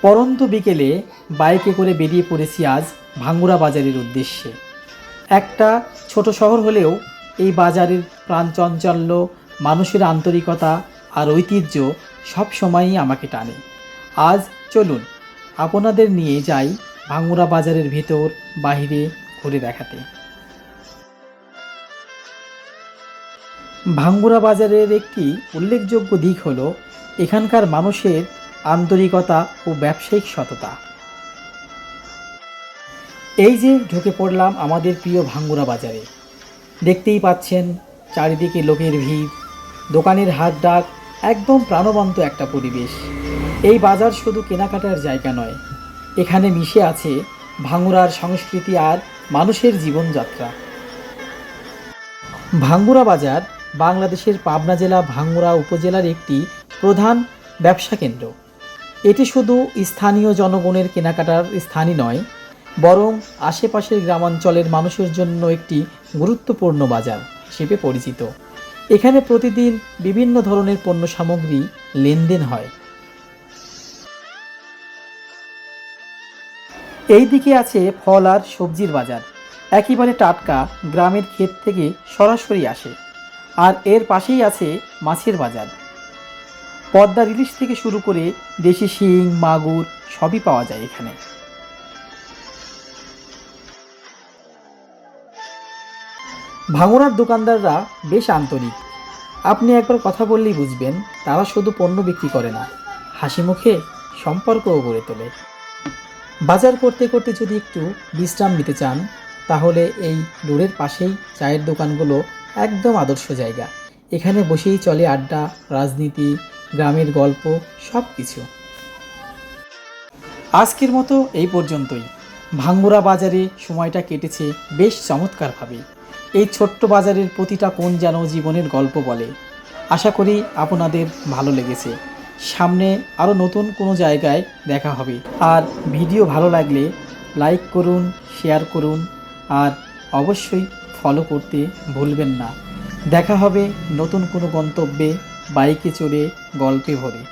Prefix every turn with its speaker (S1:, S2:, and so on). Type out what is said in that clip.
S1: পরন্ত বিকেলে বাইকে করে বেরিয়ে পড়েছি আজ ভাঙ্গুড়া বাজারের উদ্দেশ্যে। একটা ছোট শহর হলেও এই বাজারের প্রাণচাঞ্চল্য, মানুষের আন্তরিকতা আর ঐতিহ্য সব সময়ই আমাকে টানে। আজ চলুন আপনাদের নিয়ে যাই ভাঙ্গুড়া বাজারের ভেতর বাইরে ঘুরে দেখাতে। ভাঙ্গুড়া বাজারের একটি উল্লেখযোগ্য দিক হলো এখানকার মানুষের আন্তরিকতা ও ব্যবসায়িক সততা। এই যে ঢুকে পড়লাম আমাদের প্রিয় ভাঙ্গুড়া বাজারে, দেখতেই পাচ্ছেন চারিদিকে লোকের ভিড়, দোকানের হাত ডাক, একদম প্রাণবন্ত একটা পরিবেশ। এই বাজার শুধু কেনাকাটার জায়গা নয়, এখানে মিশে আছে ভাঙ্গুড়ার সংস্কৃতি আর মানুষের জীবনযাত্রা। ভাঙ্গুড়া বাজার বাংলাদেশের পাবনা জেলা ভাঙ্গুড়া উপজেলার একটি প্রধান ব্যবসা কেন্দ্র। এটি শুধু স্থানীয় জনগণের কেনাকাটার স্থানই নয়, বরং আশেপাশের গ্রামাঞ্চলের মানুষের জন্য একটি গুরুত্বপূর্ণ বাজার হিসেবে পরিচিত। এখানে প্রতিদিন বিভিন্ন ধরনের পণ্য সামগ্রী লেনদেন হয়। এই দিকে আছে ফল আর সবজির বাজার, একেবারে টাটকা, গ্রামের ক্ষেত থেকে সরাসরি আসে। আর এর পাশেই আছে মাছের বাজার, পদ্মার ইলিশ থেকে শুরু করে দেশি শিং, মাগুর সবই পাওয়া যায় এখানে। ভাঙ্গুড়ার দোকানদাররা বেশ আন্তরিক। আপনি একবার কথা বললেই বুঝবেন তারা শুধু পণ্য বিক্রি করে না, হাসি মুখে সম্পর্কও গড়ে তোলে। বাজার করতে করতে যদি একটু বিশ্রাম নিতে চান, তাহলে এই রোডের পাশেই চায়ের দোকানগুলো একদম আদর্শ জায়গা। এখানে বসেই চলে আড্ডা, রাজনীতি, গ্রামের গল্প, সব কিছু। আজকের মতো এই পর্যন্তই। ভাঙ্গুড়া বাজারে সময়টা কেটেছে বেশ চমৎকারভাবে। এই ছোট্ট বাজারের প্রতিটা কোণ যেন জীবনের গল্প বলে। আশা করি আপনাদের ভালো লেগেছে। সামনে আরও নতুন কোনো জায়গায় দেখা হবে। আর ভিডিও ভালো লাগলে লাইক করুন, শেয়ার করুন, আর অবশ্যই ফলো করতে ভুলবেন না। দেখা হবে নতুন কোনো গন্তব্যে, বাইকে চড়ে, গল্পে ভরে।